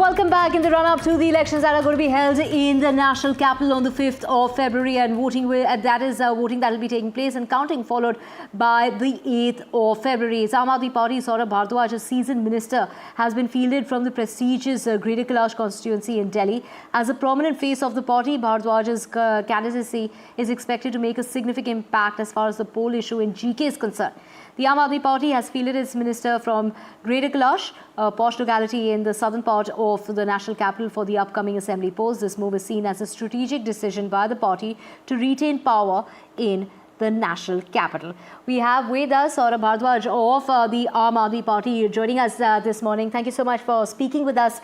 Welcome back. In the run-up to the elections that are going to be held in the national capital on the 5th of February, and voting that will be taking place and counting followed by the 8th of February. Aam Aadmi Party Saurabh Bhardwaj, a seasoned minister, has been fielded from the prestigious Greater Kailash constituency in Delhi. As a prominent face of the party, Bhardwaj's candidacy is expected to make a significant impact as far as the poll issue in GK is concerned. The Aam Aadmi Party has fielded its minister from Greater Kailash, a posh locality in the southern part of the national capital, for the upcoming assembly polls. This move is seen as a strategic decision by the party to retain power in the national capital. We have with us Saurabh Bhardwaj of the Aam Aadmi Party joining us this morning. Thank you so much for speaking with us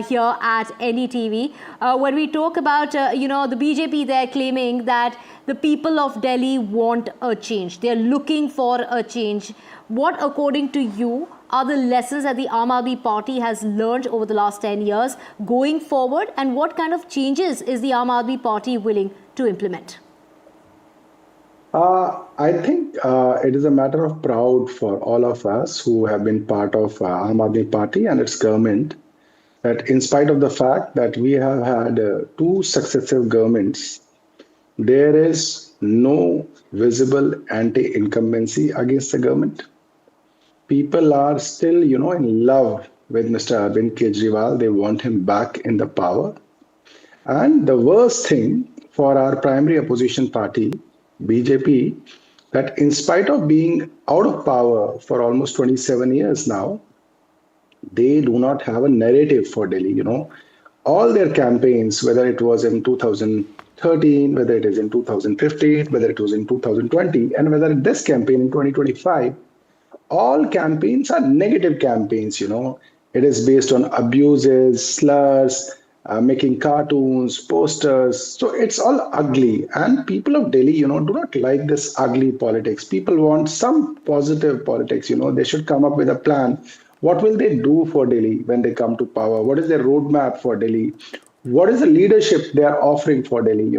here at NDTV. When we talk about, the BJP, they're claiming that the people of Delhi want a change. They're looking for a change. What, according to you, are the lessons that the Aam Aadmi Party has learned over the last 10 years going forward, and what kind of changes is the Aam Aadmi Party willing to implement? I think it is a matter of pride for all of us who have been part of Aam Aadmi Party and its government, that in spite of the fact that we have had two successive governments, there is no visible anti-incumbency against the government. People are still, in love with Mr. Arvind Kejriwal. They want him back in the power. And the worst thing for our primary opposition party, BJP, that in spite of being out of power for almost 27 years now, they do not have a narrative for Delhi. All their campaigns, whether it was in 2013, whether it is in 2015, whether it was in 2020, and whether this campaign in 2025, all campaigns are negative campaigns. It is based on abuses, slurs, making cartoons, posters. So it's all ugly. And people of Delhi, do not like this ugly politics. People want some positive politics. They should come up with a plan. What will they do for Delhi when they come to power? What is their roadmap for Delhi? What is the leadership they are offering for Delhi?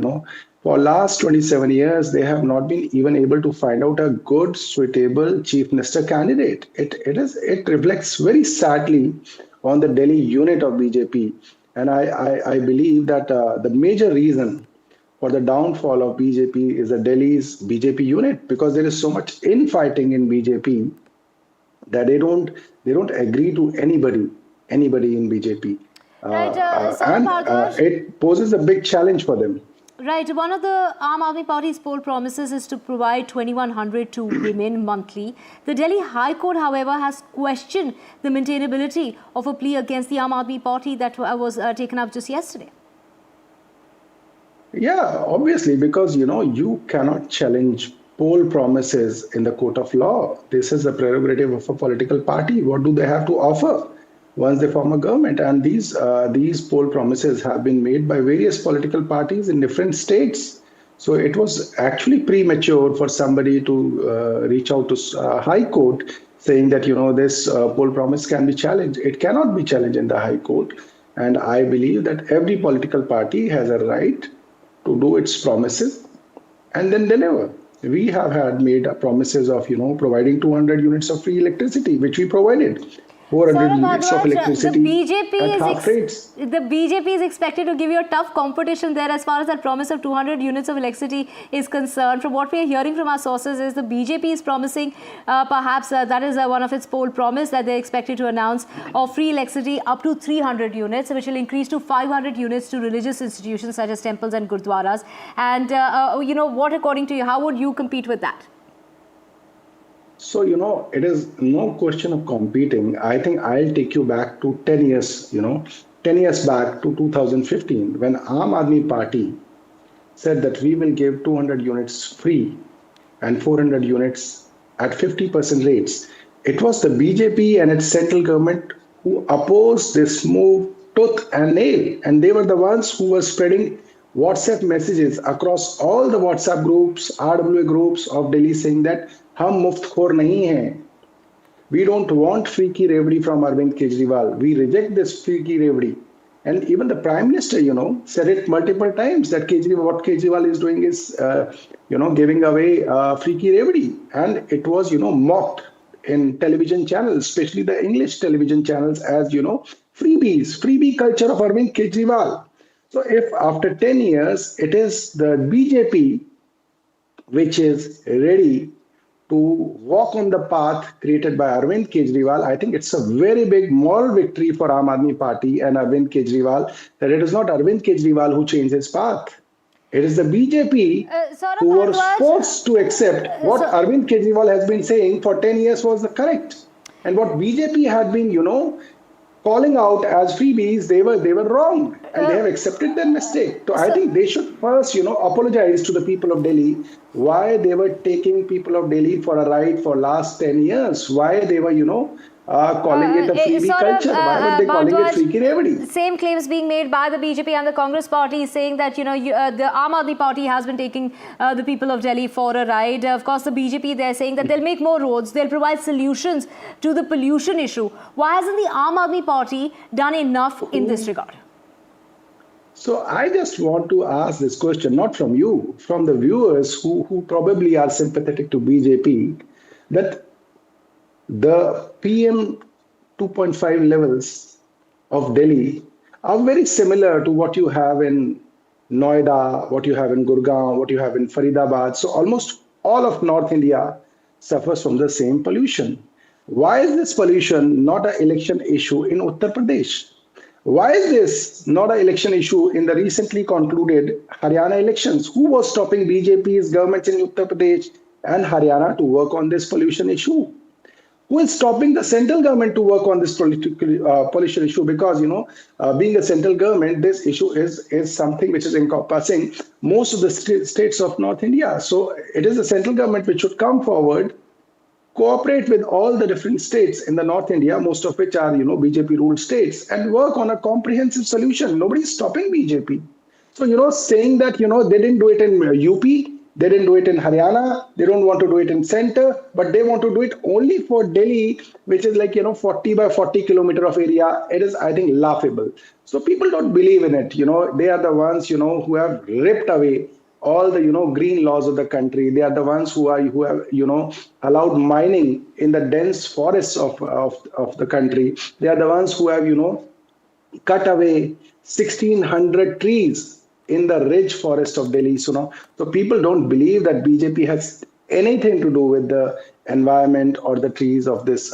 For last 27 years, they have not been even able to find out a good, suitable chief minister candidate. It reflects very sadly on the Delhi unit of BJP. And I believe that the major reason for the downfall of BJP is the Delhi's BJP unit, because there is so much infighting in BJP that they don't agree to anybody in BJP. It poses a big challenge for them. Right. One of the Aam Aadmi Party's poll promises is to provide 2,100 to women monthly. The Delhi High Court, however, has questioned the maintainability of a plea against the Aam Aadmi Party that was taken up just yesterday. Yeah, obviously, because, you cannot challenge poll promises in the court of law. This is the prerogative of a political party. What do they have to offer once they form a government? And these poll promises have been made by various political parties in different states. So it was actually premature for somebody to reach out to High Court saying that, this poll promise can be challenged. It cannot be challenged in the High Court. And I believe that every political party has a right to do its promises and then deliver. We have had made promises of, providing 200 units of free electricity, which we provided. 400 units of electricity at half rates. The BJP is expected to give you a tough competition there as far as that promise of 200 units of electricity is concerned. From what we are hearing from our sources is the BJP is promising, perhaps that is one of its poll promise that they're expected to announce, of free electricity up to 300 units, which will increase to 500 units to religious institutions such as temples and gurdwaras. And, what, according to you, how would you compete with that? So, it is no question of competing. I think I'll take you back to 10 years, 10 years back to 2015, when Aam Aadmi Party said that we will give 200 units free and 400 units at 50% rates. It was the BJP and its central government who opposed this move tooth and nail. And they were the ones who were spreading WhatsApp messages across all the WhatsApp groups, RWA groups of Delhi, saying that हम मुफ्तखोर नहीं हैं. We don't want freaky reverie from Arvind Kejriwal. We reject this freaky reverie. And even the Prime Minister, said it multiple times that what Kejriwal is doing is, giving away freaky reverie. And it was, mocked in television channels, especially the English television channels, as, freebie culture of Arvind Kejriwal. So if after 10 years it is the BJP which is ready to walk on the path created by Arvind Kejriwal, I think it's a very big moral victory for Aam Aadmi Party and Arvind Kejriwal that it is not Arvind Kejriwal who changed his path. It is the BJP Saurabh who was Bhardwaj, forced to accept what Arvind Kejriwal has been saying for 10 years was the correct. And what BJP had been, calling out as freebies, they were wrong, and they have accepted their mistake. So I think they should first, apologize to the people of Delhi why they were taking people of Delhi for a ride for last 10 years, why they were, calling it a freebie culture, why were they calling it freaky remedy? Same claims being made by the BJP and the Congress party, saying that the Aam Aadmi Party has been taking the people of Delhi for a ride. Of course, the BJP, they're saying that they'll make more roads, they'll provide solutions to the pollution issue. Why hasn't the Aam Aadmi Party done enough in this regard? So I just want to ask this question, not from you, from the viewers who probably are sympathetic to BJP, that the PM 2.5 levels of Delhi are very similar to what you have in Noida, what you have in Gurgaon, what you have in Faridabad. So almost all of North India suffers from the same pollution. Why is this pollution not an election issue in Uttar Pradesh? Why is this not an election issue in the recently concluded Haryana elections? Who was stopping BJP's governments in Uttar Pradesh and Haryana to work on this pollution issue? Who is stopping the central government to work on this pollution issue? Because, being a central government, this issue is something which is encompassing most of the states of North India. So it is the central government which should come forward, cooperate with all the different states in the North India, most of which are, BJP-ruled states, and work on a comprehensive solution. Nobody is stopping BJP. So, saying that, they didn't do it in UP, they didn't do it in Haryana, they don't want to do it in center, but they want to do it only for Delhi, which is like, 40 by 40 kilometer of area. It is, I think, laughable. So people don't believe in it. They are the ones, who have ripped away all the, green laws of the country. They are the ones who have, allowed mining in the dense forests of the country. They are the ones who have, cut away 1,600 trees in the rich forest of Delhi. So people don't believe that BJP has anything to do with the environment or the trees of this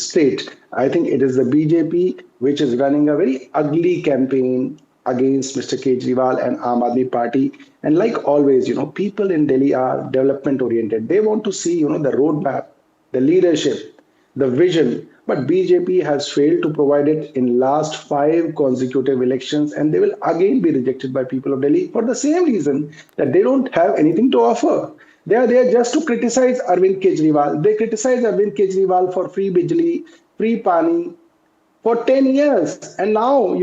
state. I think it is the BJP which is running a very ugly campaign against Mr. Kejriwal and Aam Aadmi Party. And like always, people in Delhi are development oriented. They want to see, the roadmap, the leadership, the vision. But BJP has failed to provide it in last 5 consecutive elections, and they will again be rejected by people of Delhi for the same reason, that they don't have anything to offer. They are there just to criticize Arvind Kejriwal. They criticize Arvind Kejriwal for free bijli, free pani for 10 years. And now,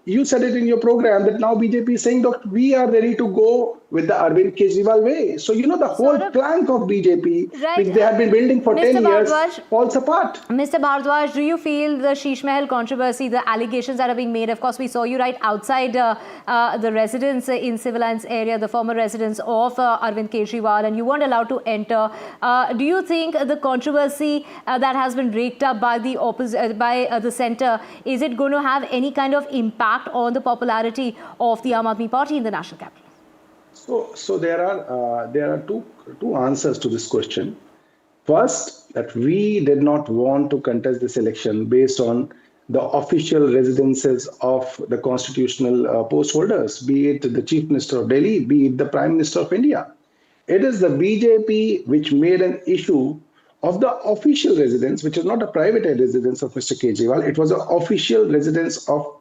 you said it in your program that now BJP is saying that we are ready to go with the Arvind Kejriwal way. So, the whole plank of BJP, which they have been building for 10 years, falls apart. Mr. Bhardwaj, do you feel the Shish Mahal controversy, the allegations that are being made, of course, we saw you right outside the residence in civil lines area, the former residence of Arvind Kejriwal, and you weren't allowed to enter. Do you think the controversy that has been raked up by the the centre, is it going to have any kind of impact on the popularity of the Aam Aadmi Party in the national capital? So there are two answers to this question. First, that we did not want to contest this election based on the official residences of the constitutional post holders, be it the Chief Minister of Delhi, be it the Prime Minister of India. It is the BJP which made an issue of the official residence, which is not a private residence of Mr. Kejriwal. It was an official residence of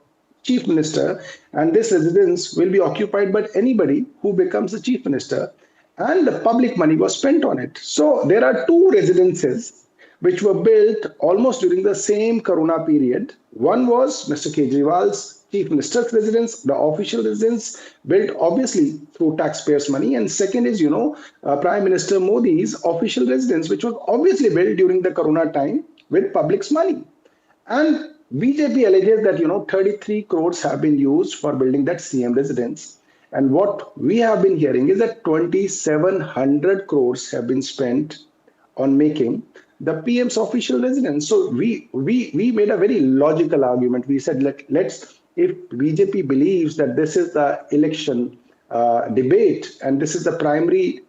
Chief Minister, and this residence will be occupied by anybody who becomes the Chief Minister, and the public money was spent on it. So there are 2 residences which were built almost during the same Corona period. One was Mr. Kejriwal's Chief Minister's residence, the official residence built obviously through taxpayers' money, and second is, Prime Minister Modi's official residence, which was obviously built during the Corona time with public's money. And BJP alleges that 33 crores have been used for building that CM residence, and what we have been hearing is that 2,700 crores have been spent on making the PM's official residence. So we made a very logical argument. We said, let's, if BJP believes that this is the election debate and this is the primary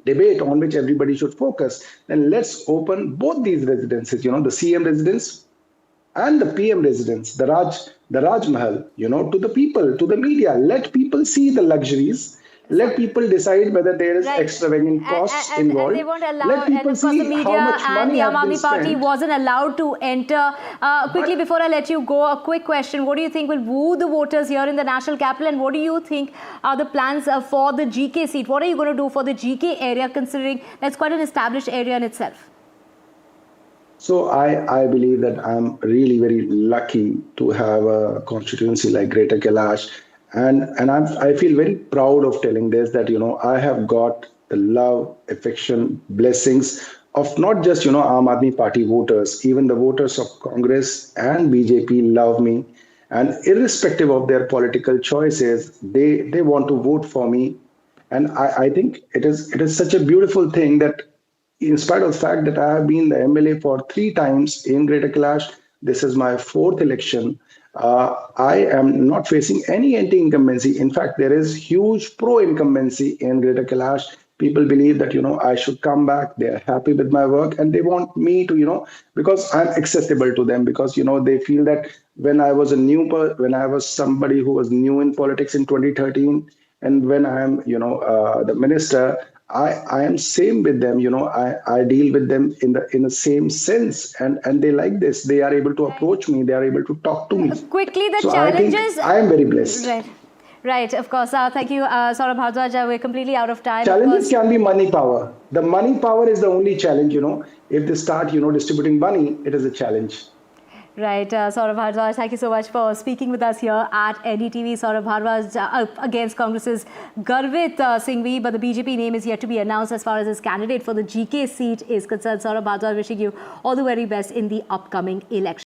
debate on which everybody should focus, then let's open both these residences, the CM residence and the PM residence, the Raj Mahal, to the people, to the media. Let people see the luxuries. Let people decide whether there is extravagant costs involved. And they won't allow, Let people and of course the see media how much and money the has Aam been Aadmi Party spent. wasn't allowed to enter. Quickly, before I let you go, a quick question. What do you think will woo the voters here in the national capital, and what do you think are the plans for the GK seat? What are you going to do for the GK area, considering that's quite an established area in itself? So I believe that I'm really very lucky to have a constituency like Greater Kailash. And I feel very proud of telling this, that, I have got the love, affection, blessings of not just, Aam Aadmi Party voters, even the voters of Congress and BJP love me. And irrespective of their political choices, they want to vote for me. And I think it is such a beautiful thing that, in spite of the fact that I have been the MLA for 3 times in Greater Kailash, this is my 4th election. I am not facing any anti-incumbency. In fact, there is huge pro-incumbency in Greater Kailash. People believe that, I should come back. They are happy with my work and they want me to, because I'm accessible to them, because, they feel that when I was when I was somebody who was new in politics in 2013, and when I am, the minister, I am same with them, I deal with them in the same sense, and they like this. They are able to approach me. They are able to talk to me. Quickly, the so challenges. I am very blessed. Right, of course. Thank you, Saurabh Bhardwaj. We're completely out of time. Challenges can be money power. The money power is the only challenge, If they start, distributing money, it is a challenge. Right, Saurabh Bhardwaj, thank you so much for speaking with us here at NDTV. Saurabh Bhardwaj against Congress's Garvit Singhvi, but the BJP name is yet to be announced as far as his candidate for the GK seat is concerned. Saurabh Bhardwaj, wishing you all the very best in the upcoming election.